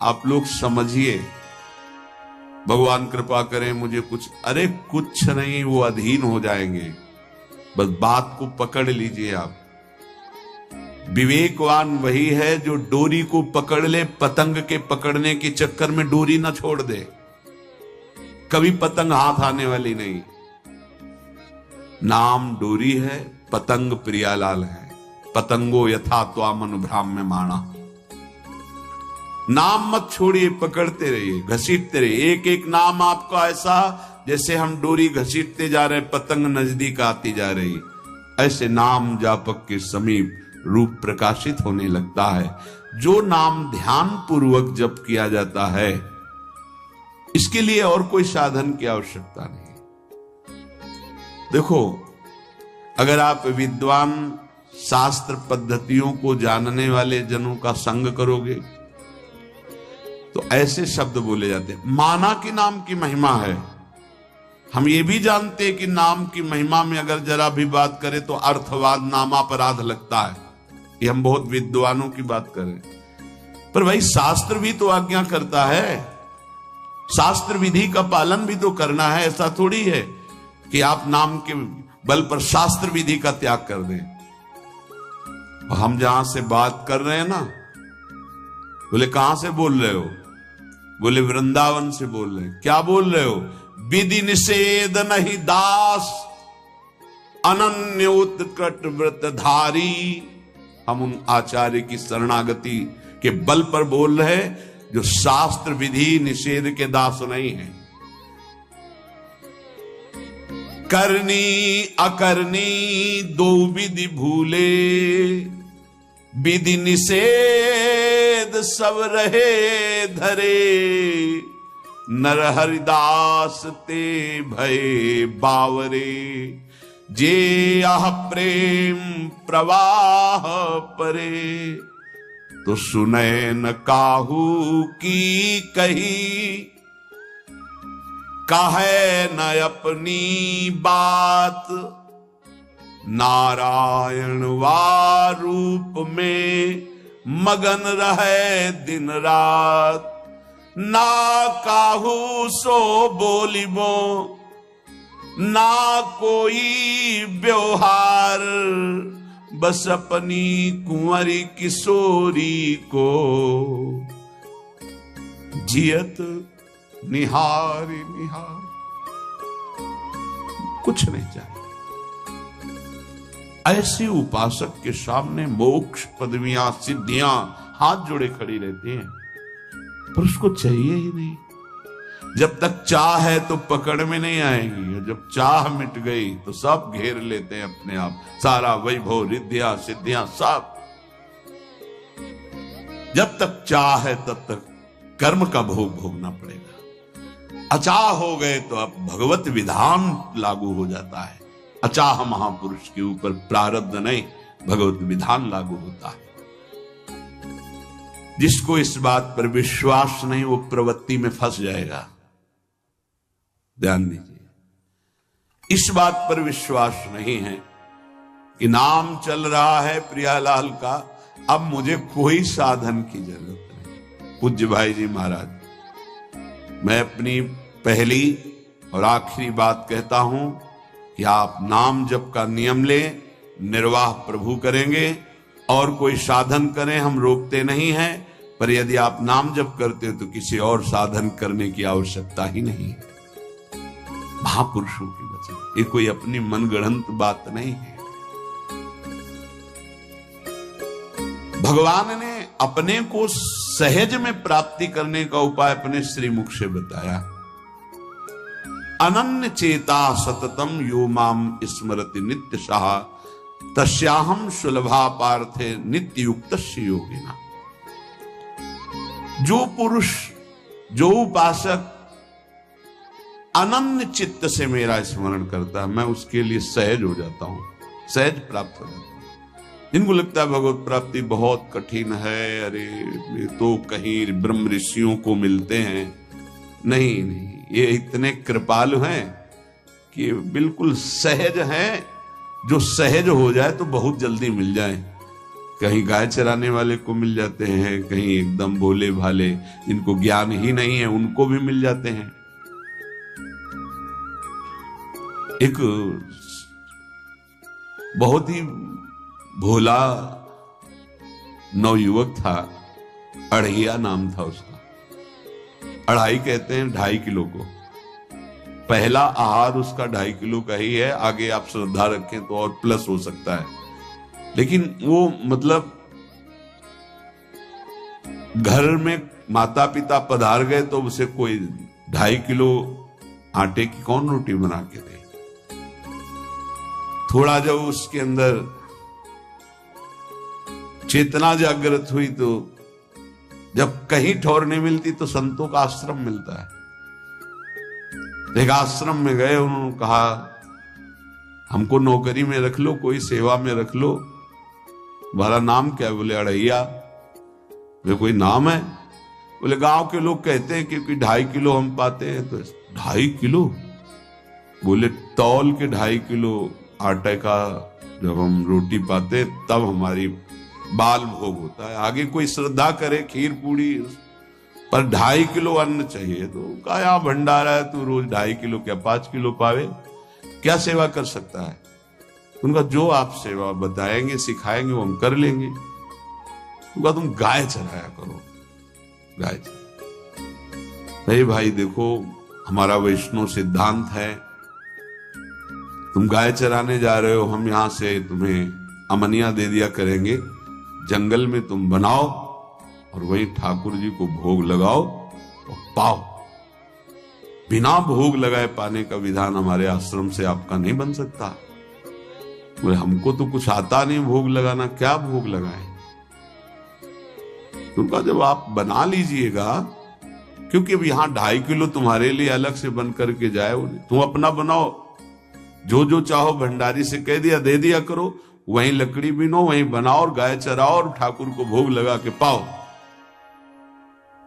आप लोग समझिए, भगवान कृपा करें मुझे कुछ, अरे कुछ नहीं, वो अधीन हो जाएंगे। बस बात को पकड़ लीजिए आप। विवेकवान वही है जो डोरी को पकड़ ले, पतंग के पकड़ने के चक्कर में डोरी ना छोड़ दे। कभी पतंग हाथ आने वाली नहीं। नाम डोरी है, पतंग प्रियालाल है। पतंगो यथा त्वाम अनुभ्राम्य माणा। नाम मत छोड़िए, पकड़ते रहिए, घसीटते रहिए। एक एक नाम आपका ऐसा जैसे हम डोरी घसीटते जा रहे, पतंग नजदीक आती जा रही, ऐसे नाम जापक के समीप रूप प्रकाशित होने लगता है। जो नाम ध्यान पूर्वक जप किया जाता है, इसके लिए और कोई साधन की आवश्यकता नहीं। देखो, अगर आप विद्वान शास्त्र पद्धतियों को जानने वाले जनों का संग करोगे तो ऐसे शब्द बोले जाते हैं। माना कि नाम की महिमा है। हम ये भी जानते हैं कि नाम की महिमा में अगर जरा भी बात करें तो अर्थवाद नामापराध लगता है। ये हम बहुत विद्वानों की बात करें, पर भाई शास्त्र भी तो आज्ञा करता है, शास्त्र विधि का पालन भी तो करना है। ऐसा थोड़ी है कि आप नाम के बल पर शास्त्र विधि का त्याग कर दें। और हम जहां से बात कर रहे हैं ना, बोले कहां से बोल रहे हो? बोले वृंदावन से बोल रहे हैं। क्या बोल रहे हो? विधि निषेध नहीं दास, अनन्य उत्कट व्रतधारी। हम उन आचार्य की शरणागति के बल पर बोल रहे जो शास्त्र विधि निषेध के दास नहीं है। करनी अकरनी दो विधि भूले, विधि निषेध सब रहे धरे। नर हरिदास ते भय बावरे, जे आह प्रेम प्रवाह परे। तो सुने न काहू की कही, कहे न अपनी बात। नारायण वा रूप में मगन रहे दिन रात। ना काहू सो बोलिबो, ना कोई व्यवहार। बस अपनी कुंवरी किशोरी को जियत निहारी निहार। कुछ नहीं चाहिए। ऐसे उपासक के सामने मोक्ष पदवियां सिद्धियां हाथ जोड़े खड़ी रहती हैं, पर उसको चाहिए ही नहीं। जब तक चाह है तो पकड़ में नहीं आएगी, और जब चाह मिट गई तो सब घेर लेते हैं अपने आप। सारा वैभव रिद्धियां सिद्धियां सब। जब तक चाह है तब तक कर्म का भोग भोगना पड़ेगा। अचाह हो गए तो अब भगवत विधान लागू हो जाता है। अचाह महापुरुष के ऊपर प्रारब्ध नहीं, भगवत विधान लागू होता है। जिसको इस बात पर विश्वास नहीं, वो प्रवृत्ति में फंस जाएगा। ध्यान दीजिए, इस बात पर विश्वास नहीं है कि नाम चल रहा है प्रियालाल का, अब मुझे कोई साधन की जरूरत नहीं। पूज्य भाई जी महाराज, मैं अपनी पहली और आखिरी बात कहता हूं कि आप नाम जप का नियम लें, निर्वाह प्रभु करेंगे। और कोई साधन करें, हम रोकते नहीं हैं, पर यदि आप नाम जप करते हो तो किसी और साधन करने की आवश्यकता ही नहीं है। महापुरुषों की वचन, ये कोई अपनी मनगढ़ंत बात नहीं है। भगवान ने अपने को सहज में प्राप्ति करने का उपाय अपने श्रीमुख से बताया। अनन्य चेता सततम यो माम स्मरति नित्य सहा, तस्याहम सुलभा पार्थे नित्य युक्त योगिना। जो पुरुष, जो उपासक अनन्य चित्त से मेरा स्मरण करता है, मैं उसके लिए सहज हो जाता हूं, सहज प्राप्त हो जाता हूं। जिनको लगता है भगवत प्राप्ति बहुत कठिन है, अरे ये तो कहीं ब्रह्म ऋषियों को मिलते हैं, नहीं नहीं, ये इतने कृपालु हैं कि बिल्कुल सहज हैं। जो सहज हो जाए तो बहुत जल्दी मिल जाए। कहीं गाय चराने वाले को मिल जाते हैं, कहीं एकदम भोले भाले जिनको ज्ञान ही नहीं है उनको भी मिल जाते हैं। एक बहुत ही भोला नवयुवक था, अढ़ैया नाम था उसका। अढ़ाई कहते हैं 2.5 किलो को। पहला आहार उसका 2.5 किलो का ही है, आगे आप श्रद्धा रखें तो और प्लस हो सकता है। लेकिन वो मतलब घर में माता पिता पधार गए तो उसे कोई 2.5 किलो आटे की कौन रोटी बना के दे। थोड़ा जब उसके अंदर चेतना जागृत हुई तो जब कहीं ठौर नहीं मिलती तो संतों का आश्रम मिलता है। एक आश्रम में गए, उन्होंने कहा हमको नौकरी में रख लो, कोई सेवा में रख लो। तुम्हारा नाम क्या है? बोले अढ़ैया। वे कोई नाम है? बोले गांव के लोग कहते हैं क्योंकि 2.5 किलो हम पाते हैं। तो 2.5 किलो? बोले तौल के 2.5 किलो आटे का जब हम रोटी पाते तब हमारी बाल भोग होता है। आगे कोई श्रद्धा करे खीर पूड़ी, पर 2.5 किलो अन्न चाहिए। तो कहा यहाँ भंडारा है, तू रोज 2.5 किलो क्या 5 किलो पावे, क्या सेवा कर सकता है? उनका जो आप सेवा बताएंगे सिखाएंगे वो हम कर लेंगे। उनका तुम गाय चराया करो, गाय चराया। अरे भाई देखो, हमारा वैष्णव सिद्धांत है, तुम गाय चराने जा रहे हो, हम यहां से तुम्हें अमनिया दे दिया करेंगे, जंगल में तुम बनाओ और वहीं ठाकुर जी को भोग लगाओ और पाओ। बिना भोग लगाए पाने का विधान हमारे आश्रम से आपका नहीं बन सकता। बोले हमको तो कुछ आता नहीं भोग लगाना, क्या भोग लगाए? उनका जब आप बना लीजिएगा, क्योंकि अब यहां 2.5 किलो तुम्हारे लिए अलग से बन करके जाए, तुम अपना बनाओ, जो जो चाहो भंडारी से कह दिया दे दिया करो, वहीं लकड़ी बीनो, वहीं बनाओ और गाय चराओ और ठाकुर को भोग लगा के पाओ।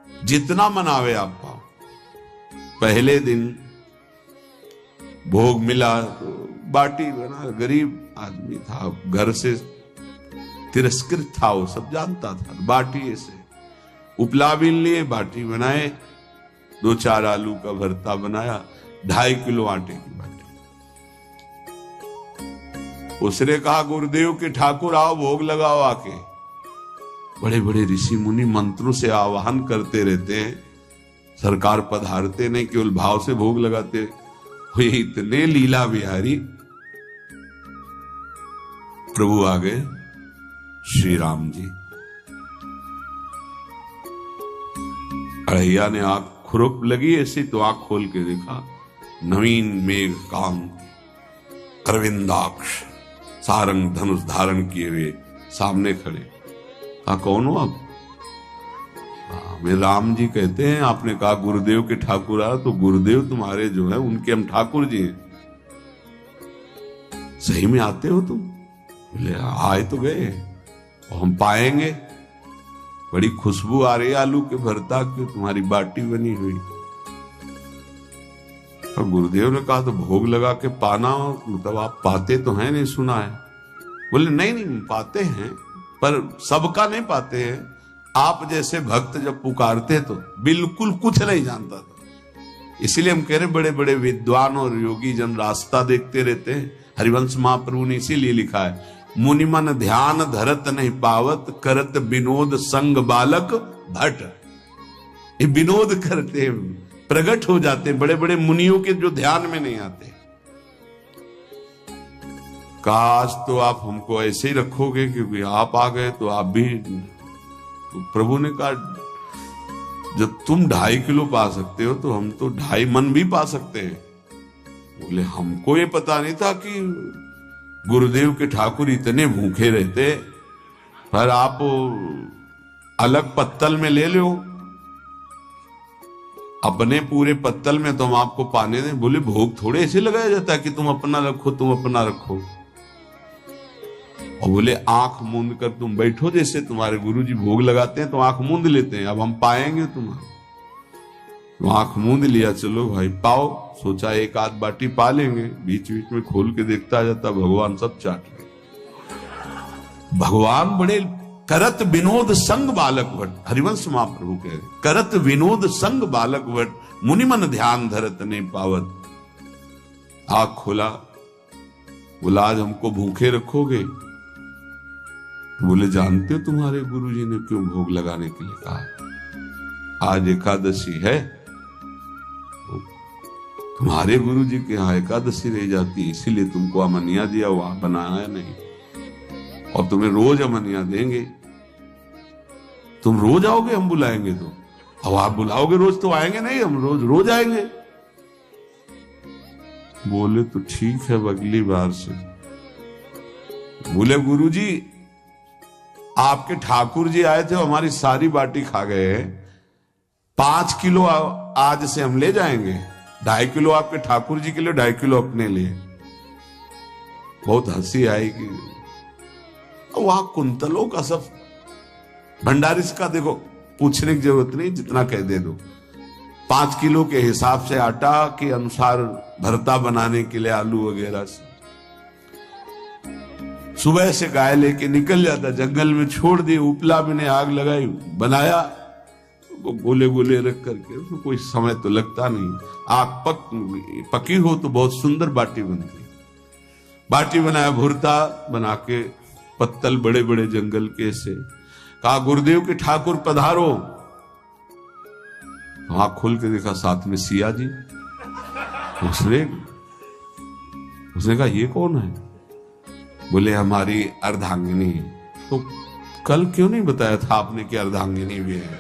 जितना मनावे आप पाओ। पहले दिन भोग मिला तो बाटी बना, गरीब आदमी था, घर से तिरस्कृत था, वो सब जानता था। बाटी ऐसे उपला बीन लिए, बाटी बनाए, 2-4 आलू का भरता बनाया, 2.5 किलो आटे की बाटी। उसने कहा गुरुदेव के ठाकुर आओ भोग लगाओ आके। बड़े बड़े ऋषि मुनि मंत्रों से आवाहन करते रहते हैं, सरकार पधारते नहीं, केवल भाव से भोग लगाते हुए इतने लीला बिहारी प्रभु आ गए श्री राम जी। अढ़ैया ने आंख खुरक लगी ऐसी तो आंख खोल के देखा, नवीन मेघ कांत अरविंदाक्ष सारंग धनुष धारण किए हुए सामने खड़े। कहा कौन हो आप? मैं राम जी कहते हैं, आपने कहा गुरुदेव के ठाकुर आ, तो गुरुदेव तुम्हारे जो है उनके हम ठाकुर जी हैं। सही में आते हो तुम? बोले आए तो गए और हम पाएंगे। बड़ी खुशबू आ रही आलू के भरता की, तुम्हारी बाटी बनी हुई। और गुरुदेव ने कहा तो भोग लगा के पाना, मतलब आप पाते तो हैं? नहीं सुना है। बोले नहीं पाते हैं, पर सबका नहीं पाते हैं। आप जैसे भक्त जब पुकारते तो बिल्कुल कुछ नहीं जानता था। इसलिए हम कह रहे बड़े बड़े विद्वान और योगी जन रास्ता देखते रहते हैं। हरिवंश महाप्रभु ने इसीलिए लिखा है, मुनिमन ध्यान धरत नहीं पावत, करत विनोद संग बालक भट। ये विनोद करते प्रकट हो जाते बड़े बड़े मुनियों के जो ध्यान में नहीं आते। काश तो आप हमको ऐसे ही रखोगे, क्योंकि आप आ गए तो आप भी। तो प्रभु ने कहा जब तुम 2.5 किलो पा सकते हो तो हम तो 2.5 मन भी पा सकते हैं। बोले हमको ये पता नहीं था कि गुरुदेव के ठाकुर इतने भूखे रहते, पर आप अलग पत्तल में ले लो, अपने पूरे पत्तल में तो हम आपको पाने दें। बोले भोग थोड़े ऐसे लगाया जाता है कि तुम अपना रखो, तुम अपना रखो। और बोले आंख मूंद कर तुम बैठो, जैसे तुम्हारे गुरुजी भोग लगाते हैं तो आंख मूंद लेते हैं, अब हम पाएंगे तुम्हारा। तो आंख मूंद लिया, चलो भाई पाओ। सोचा एक आध बाटी पा लेंगे, बीच बीच में खोल के देखता जाता भगवान सब चाट गए। भगवान बड़े करत विनोद संग बालक वट, हरिवंश महाप्रभु कह रहे, करत विनोद संग बालक वट, मुनिमन ध्यान धरत ने पावत। आंख खोला, बोला आज हमको भूखे रखोगे? बोले जानते हो तुम्हारे गुरुजी ने क्यों भोग लगाने के लिए कहा? आज एकादशी है, तुम्हारे गुरुजी के यहाँ एकादशी रह जाती, इसीलिए तुमको अमनिया दिया, वहां बनाया नहीं, और तुम्हें रोज अमनिया देंगे। तुम रोज आओगे, हम बुलाएंगे तो? अब आप बुलाओगे रोज तो आएंगे नहीं, हम रोज रोज आएंगे। बोले तो ठीक है, अगली बार से। बोले गुरुजी आपके ठाकुर जी आए थे, हमारी सारी बाटी खा गए हैं, 5 किलो आज से हम ले जाएंगे, 2.5 किलो आपके ठाकुर जी के लिए, 2.5 किलो अपने लिए। बहुत हंसी आएगी। वहां कुंतलों का सब भंडारिस का देखो, पूछने की जरूरत नहीं, जितना कह दे दो। 5 किलो के हिसाब से आटा के अनुसार भरता बनाने के लिए आलू वगैरह से सुबह से गाय लेके निकल जाता, जंगल में छोड़ दी, उपला में ने आग लगाई, बनाया, वो गोले गोले रख करके, उसमें कोई समय तो लगता नहीं। आग पकी हो तो बहुत सुंदर बाटी बनती। बाटी बनाया, भुरता बना के, पत्तल बड़े बड़े जंगल के से, कहा गुरुदेव के ठाकुर पधारो। आंख खोल के देखा साथ में सिया जी। उसने कहा ये कौन है? बोले हमारी अर्धांगिनी। तो कल क्यों नहीं बताया था आपने कि अर्धांगिनी भी है?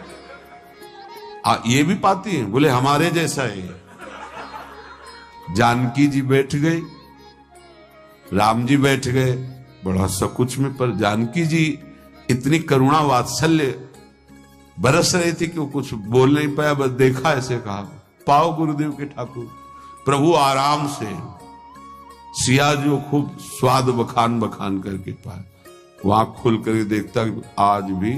ये भी पाती है? बोले हमारे जैसा है। जानकी जी बैठ गई, राम जी बैठ गए, बड़ा सकुच में, पर जानकी जी इतनी करुणा वात्सल्य बरस रही थी कि वो कुछ बोल नहीं पाया, बस देखा, ऐसे कहा पाओ गुरुदेव के ठाकुर। प्रभु आराम से, सिया जो खूब स्वाद बखान बखान करके पाए। वहां खुल कर देखता आज भी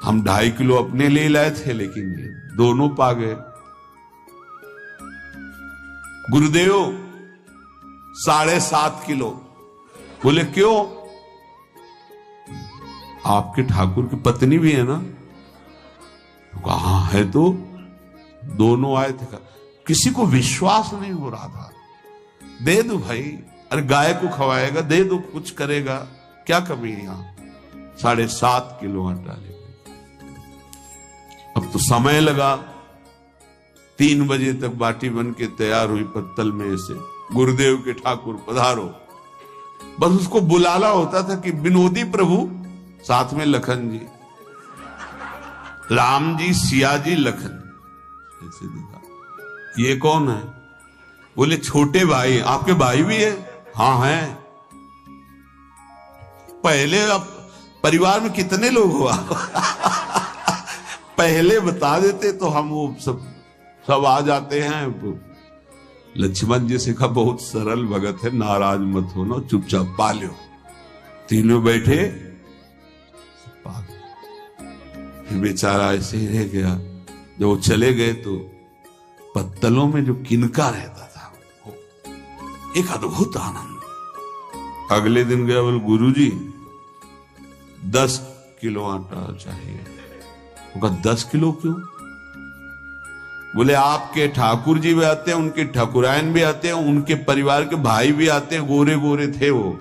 हम 2.5 किलो अपने ले लाए थे, लेकिन ये दोनों पा गए। गुरुदेव 7.5 किलो। बोले क्यों? आपके ठाकुर की पत्नी भी है ना? कहा है, तो दोनों आए थे। किसी को विश्वास नहीं हो रहा था। दे दो भाई, अरे गाय को खवाएगा, दे दो, कुछ करेगा, क्या कमी है यहां? 7.5 किलो आटा ले। अब तो समय लगा, 3 बजे तक बाटी बन के तैयार हुई पत्तल में से। गुरुदेव के ठाकुर पधारो। बस उसको बुलाना होता था कि विनोदी प्रभु, साथ में लखन जी, राम जी, सिया जी, लखन। ऐसे देखा, ये कौन है? बोले छोटे भाई। आपके भाई भी है? हाँ है। पहले अब परिवार में कितने लोग हुआ? पहले बता देते तो हम वो सब आ जाते हैं। लक्ष्मण जी से कहा बहुत सरल भगत है, नाराज मत होना, चुपचाप पा लो। तीनों बैठे, फिर बेचारा ऐसे ही रह गया। जब वो चले गए तो पत्तलों में जो किनका रहता था, एक अद्भुत आनंद। अगले दिन गया, बोले गुरुजी 10 किलो आटा चाहिए। वो कहा 10 किलो क्यों? बोले आपके ठाकुर जी भी आते हैं, उनके ठाकुरायन भी आते हैं, उनके परिवार के भाई भी आते हैं, गोरे गोरे थे वो।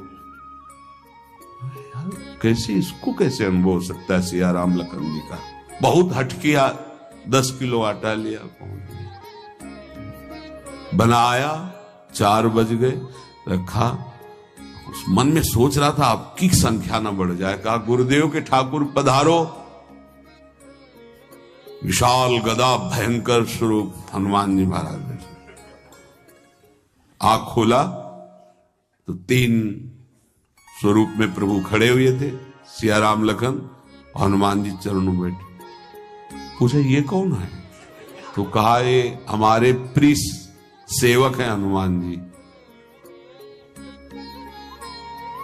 कैसे, इसको कैसे अनुभव हो सकता है? सिया राम लखन जी का बहुत हट किया। 10 किलो आटा लिया, बनाया, 4 बज गए, रखा। उस मन में सोच रहा था आपकी संख्या ना बढ़ जाए। कहा गुरुदेव के ठाकुर पधारो। विशाल गदा, भयंकर स्वरूप हनुमान जी महाराज। आंख खोला तो 3 स्वरूप में प्रभु खड़े हुए थे, सिया राम लखन, हनुमान जी चरणों में बैठे। पूछा ये कौन है? तो कहा ये हमारे प्रिय सेवक हैं हनुमान जी।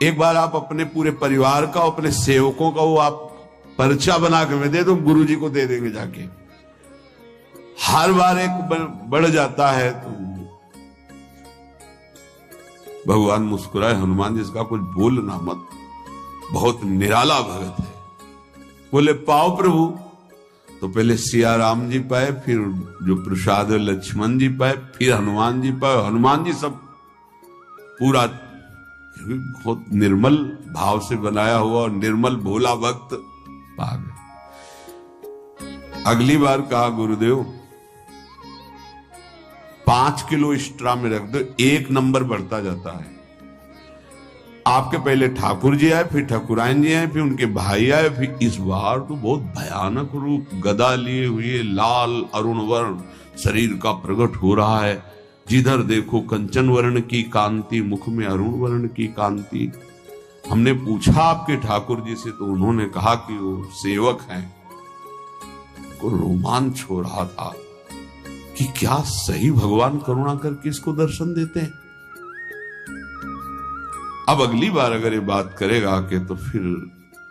एक बार आप अपने पूरे परिवार का, अपने सेवकों का वो आप पर्चा बना के मैं दे दो, गुरु जी को दे देंगे जाके। हर बार एक बढ़ जाता है तो भगवान मुस्कुराए, हनुमान जी इसका कुछ बोलना मत। बहुत निराला भगत है। बोले पाओ प्रभु। तो पहले सिया राम जी पाए, फिर जो प्रसाद लक्ष्मण जी पाए, फिर हनुमान जी पाए। हनुमान जी सब पूरा बहुत निर्मल भाव से बनाया हुआ और निर्मल भोला भक्त पा गए। अगली बार कहा गुरुदेव 5 किलो एक्स्ट्रा में रख दो, 1 नंबर बढ़ता जाता है। आपके पहले ठाकुर जी आए, फिर ठाकुरायन जी आए, फिर उनके भाई आए, फिर इस बार तो बहुत भयानक रूप गदा लिए हुए लाल अरुण वर्ण शरीर का प्रकट हो रहा है। जिधर देखो कंचन वर्ण की कांति, मुख में अरुण वर्ण की कांति। हमने पूछा आपके ठाकुर जी से, तो उन्होंने कहा कि वो सेवक हैं। को रोमांच हो रहा था कि क्या सही भगवान करुणा करके इसको दर्शन देते हैं। अब अगली बार अगर ये बात करेगा कि तो फिर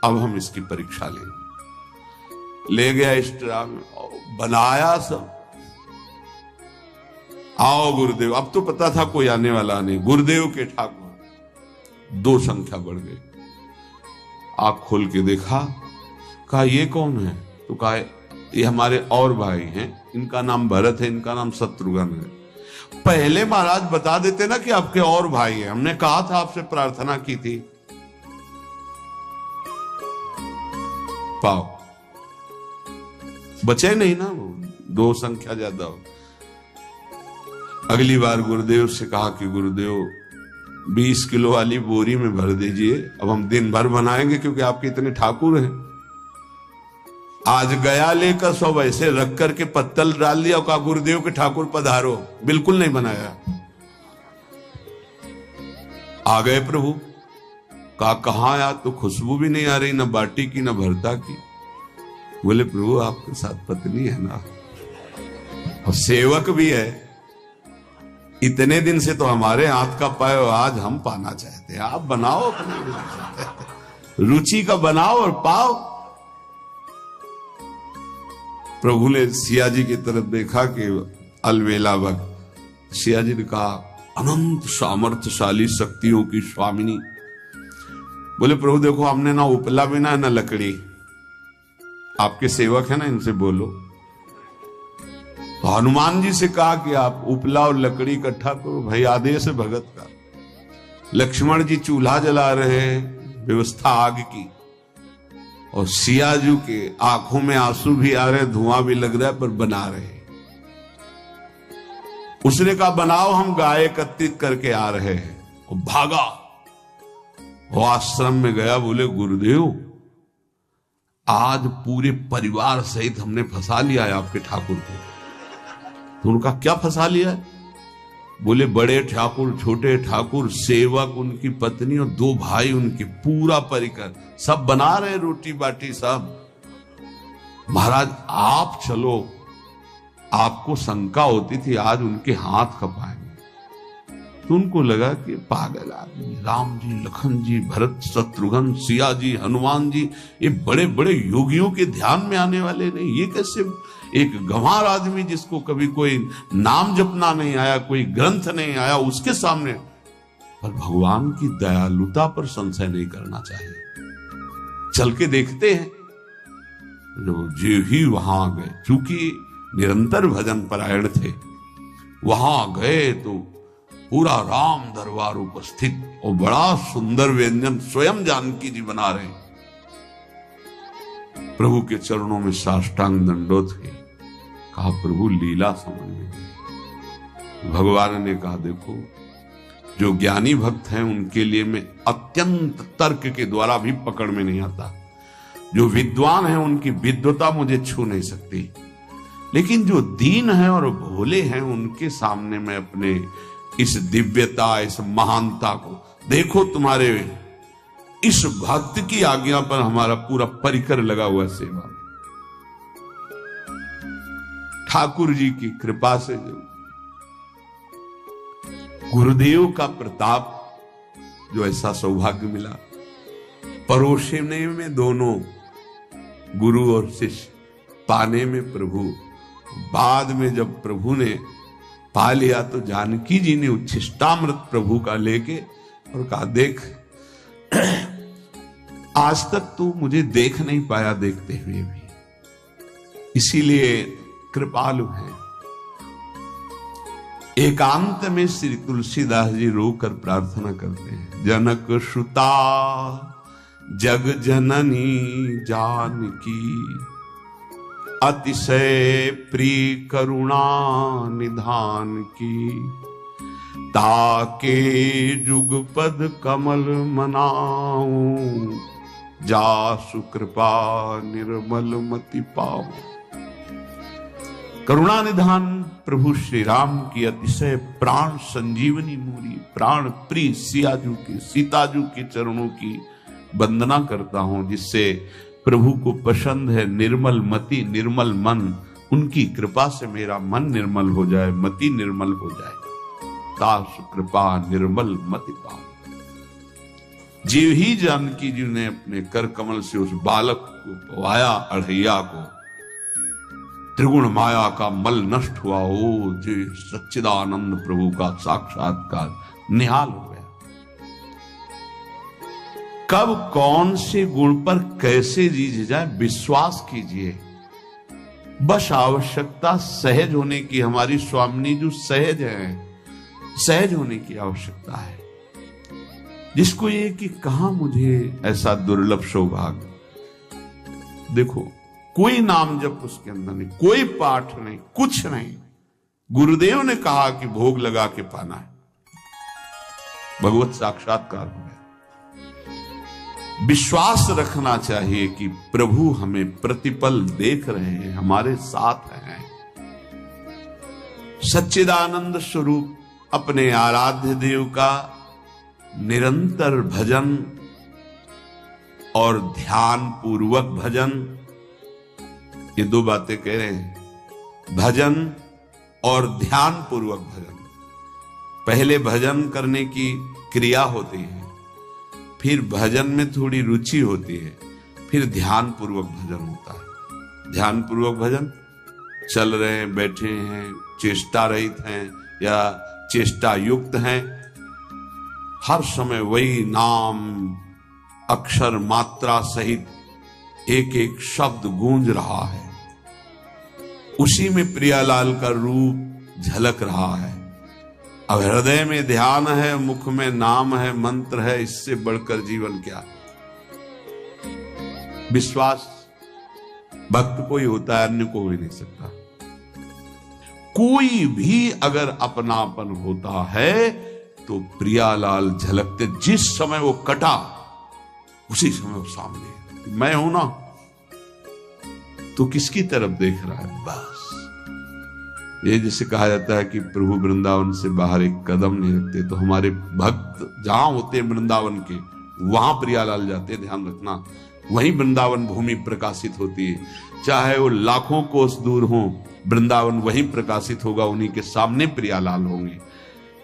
अब हम इसकी परीक्षा लेंगे। ले गया इस तरह में, बनाया सब। आओ गुरुदेव। अब तो पता था कोई आने वाला नहीं। गुरुदेव के ठाकुर 2 संख्या बढ़ गई। आंख खोल के देखा, कहा ये कौन है? तो कहा ये हमारे और भाई हैं, इनका नाम भरत है, इनका नाम शत्रुघ्न है। पहले महाराज बता देते ना कि आपके और भाई हैं, हमने कहा था, आपसे प्रार्थना की थी। पाओ बचे नहीं ना, वो 2 संख्या ज्यादा हो। अगली बार गुरुदेव से कहा कि गुरुदेव 20 किलो वाली बोरी में भर दीजिए, अब हम दिन भर बनाएंगे क्योंकि आपके इतने ठाकुर हैं। आज गया लेकर सब ऐसे रख करके पत्तल डाल दिया, कहा गुरुदेव के ठाकुर पधारो। बिल्कुल नहीं बनाया। आ गए प्रभु। कहा कहां आया? तो खुशबू भी नहीं आ रही, न बाटी की न भरता की। बोले प्रभु आपके साथ पत्नी है ना, और सेवक भी है। इतने दिन से तो हमारे हाथ का पाए, आज हम पाना चाहते हैं। आप बनाओ, अपनी रुचि का बनाओ और पाओ। प्रभु ने सिया जी की तरफ देखा कि अलवेला भक्त। सिया जी ने कहा अनंत सामर्थ्यशाली शक्तियों की स्वामिनी। बोले प्रभु देखो, हमने ना उपला भी ना लकड़ी, आपके सेवक है ना, इनसे बोलो। तो हनुमान जी से कहा कि आप उपला और लकड़ी इकट्ठा करो, भाई आदेश है भगत का। लक्ष्मण जी चूल्हा जला रहे हैं, व्यवस्था आग की, और सियाजू के आंखों में आंसू भी आ रहे, धुआं भी लग रहा है, पर बना रहे। उसने कहा बनाओ, हम गाय एकत्रित करके आ रहे हैं। वो भागा, वो आश्रम में गया। बोले गुरुदेव आज पूरे परिवार सहित हमने फंसा लिया है आपके ठाकुर को। तो उनका क्या फंसा लिया है? बोले बड़े ठाकुर, छोटे ठाकुर, सेवक, उनकी पत्नी और 2 भाई उनके, पूरा परिकर सब बना रहे रोटी बाटी सब। महाराज आप चलो, आपको शंका होती थी आज उनके हाथ कपाएंगे। तो उनको लगा कि पागल आदमी, राम जी, लखन जी, भरत, शत्रुघ्न, सिया जी, हनुमान जी, ये बड़े बड़े योगियों के ध्यान में आने वाले नहीं। ये कैसे एक गंवार आदमी जिसको कभी कोई नाम जपना नहीं आया, कोई ग्रंथ नहीं आया, उसके सामने। पर भगवान की दयालुता पर संशय नहीं करना चाहिए। चल के देखते हैं। जो ही वहां गए, चूंकि निरंतर भजन परायण थे, वहां गए तो पूरा राम दरबार उपस्थित, और बड़ा सुंदर व्यंजन स्वयं जानकी जी बना रहे। प्रभु के चरणों में साष्टांग दंडोत है। कहा प्रभु लीला समझ में गई। भगवान ने कहा देखो, जो ज्ञानी भक्त हैं उनके लिए मैं अत्यंत तर्क के द्वारा भी पकड़ में नहीं आता। जो विद्वान हैं उनकी विद्वता मुझे छू नहीं सकती, लेकिन जो दीन हैं और भोले हैं उनके सामने मैं अपने इस दिव्यता, इस महानता को देखो। तुम्हारे इस भक्त की आज्ञा पर हमारा पूरा परिकर लगा हुआ सेवा में। ठाकुर जी की कृपा से गुरुदेव का प्रताप, जो ऐसा सौभाग्य मिला, परोसने में दोनों गुरु और शिष्य, पाने में प्रभु। बाद में जब प्रभु ने पा लिया तो जानकी जी ने उच्छिष्टामृत प्रभु का लेके और कहा देख आज तक तू मुझे देख नहीं पाया देखते हुए भी, इसीलिए कृपालु है। एकांत में श्री तुलसीदास जी रोकर प्रार्थना करते हैं, जनक सुता जग जननी जानकी, अतिशय प्रिय करुणा निधान की, ताके जुगपद कमल मनाऊं, जासु कृपा निर्मल मति पाऊं। करुणा निधान प्रभु श्री राम की अतिशय प्राण संजीवनी मूरी, प्राण प्रिय सियाजू की, सीताजू के चरणों की वंदना करता हूं, जिससे प्रभु को पसंद है निर्मल मति निर्मल मन। उनकी कृपा से मेरा मन निर्मल हो जाए, मति निर्मल हो जाए। तासु कृपा निर्मल मति पाओ। जीव ही जानकी जी ने अपने कर कमल से उस बालक को पवाया, अढ़ैया को, त्रिगुण माया का मल नष्ट हुआ। ओ जी सच्चिदानंद प्रभु का साक्षात्कार निहाल हो गया। कब कौन से गुण पर कैसे जीज जाए विश्वास कीजिए। बस आवश्यकता सहज होने की। हमारी स्वामिनी जो सहज है, सहज होने की आवश्यकता है। जिसको ये कि कहां मुझे ऐसा दुर्लभ सौभाग्य। देखो कोई नाम जप उसके अंदर नहीं, कोई पाठ नहीं, कुछ नहीं। गुरुदेव ने कहा कि भोग लगा के पाना है, भगवत साक्षात्कार हो गया। विश्वास रखना चाहिए कि प्रभु हमें प्रतिपल देख रहे हैं, हमारे साथ हैं। सच्चिदानंद स्वरूप अपने आराध्य देव का निरंतर भजन और ध्यान पूर्वक भजन, ये दो बातें कह रहे हैं, भजन और ध्यान पूर्वक भजन। पहले भजन करने की क्रिया होती है, फिर भजन में थोड़ी रुचि होती है, फिर ध्यान पूर्वक भजन होता है। ध्यान पूर्वक भजन, चल रहे हैं, बैठे हैं, चेष्टा रहित हैं या चेष्टा युक्त हैं, हर समय वही नाम अक्षर मात्रा सहित एक एक शब्द गूंज रहा है, उसी में प्रियालाल का रूप झलक रहा है। अब हृदय में ध्यान है, मुख में नाम है, मंत्र है, इससे बढ़कर जीवन क्या। विश्वास भक्त को ही होता है, अन्य को हो ही नहीं सकता। कोई भी अगर अपनापन होता है तो प्रियालाल झलकते। जिस समय वो कटा उसी समय वो सामने, मैं हूं ना, तो किसकी तरफ देख रहा है। बस ये जैसे कहा जाता है कि प्रभु वृंदावन से बाहर एक कदम नहीं रखते, तो हमारे भक्त जहां होते हैं वृंदावन के, वहां प्रियालाल जाते हैं। ध्यान रखना, वहीं वृंदावन भूमि प्रकाशित होती है। चाहे वो लाखों कोस दूर हो, वृंदावन वहीं प्रकाशित होगा, उन्हीं के सामने प्रियालाल होंगे।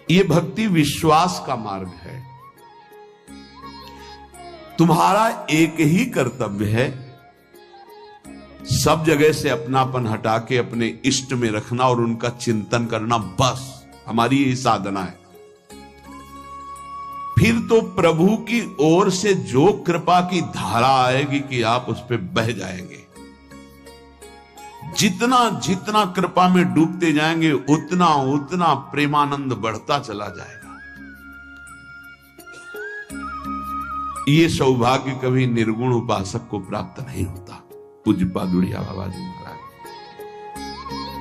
ये भक्ति विश्वास का मार्ग है। तुम्हारा एक ही कर्तव्य है, सब जगह से अपनापन हटा के अपने इष्ट में रखना और उनका चिंतन करना। बस हमारी यही साधना है। फिर तो प्रभु की ओर से जो कृपा की धारा आएगी कि आप उस पर बह जाएंगे। जितना जितना कृपा में डूबते जाएंगे, उतना उतना प्रेमानंद बढ़ता चला जाएगा। ये सौभाग्य कभी निर्गुण उपासक को प्राप्त नहीं होता। पूज्य पादुड़िया बाबा जी महाराज,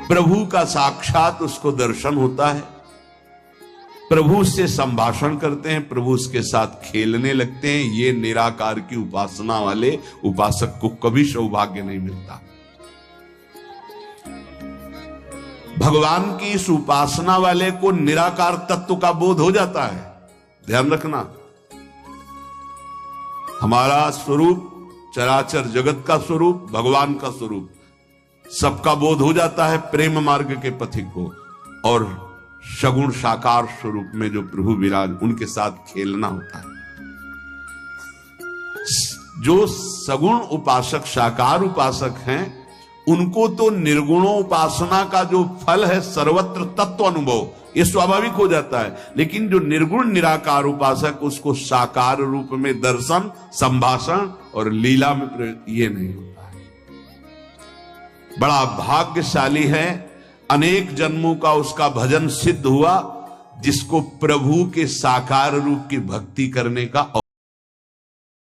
प्रभु का साक्षात उसको दर्शन होता है, प्रभु उससे संभाषण करते हैं, प्रभु उसके साथ खेलने लगते हैं। ये निराकार की उपासना वाले उपासक को कभी सौभाग्य नहीं मिलता। भगवान की इस उपासना वाले को निराकार तत्व का बोध हो जाता है। ध्यान रखना, हमारा स्वरूप चराचर जगत का स्वरूप, भगवान का स्वरूप, सबका बोध हो जाता है प्रेम मार्ग के पथिक को। और सगुण साकार स्वरूप में जो प्रभु विराज, उनके साथ खेलना होता है। जो सगुण उपासक, साकार उपासक हैं, उनको तो निर्गुणोपासना का जो फल है सर्वत्र तत्व अनुभव, ये स्वाभाविक हो जाता है। लेकिन जो निर्गुण निराकार उपासक, उसको साकार रूप में दर्शन, संभाषण और लीला में प्रयोग, ये नहीं होता है। बड़ा भाग्यशाली है, अनेक जन्मों का उसका भजन सिद्ध हुआ, जिसको प्रभु के साकार रूप की भक्ति करने का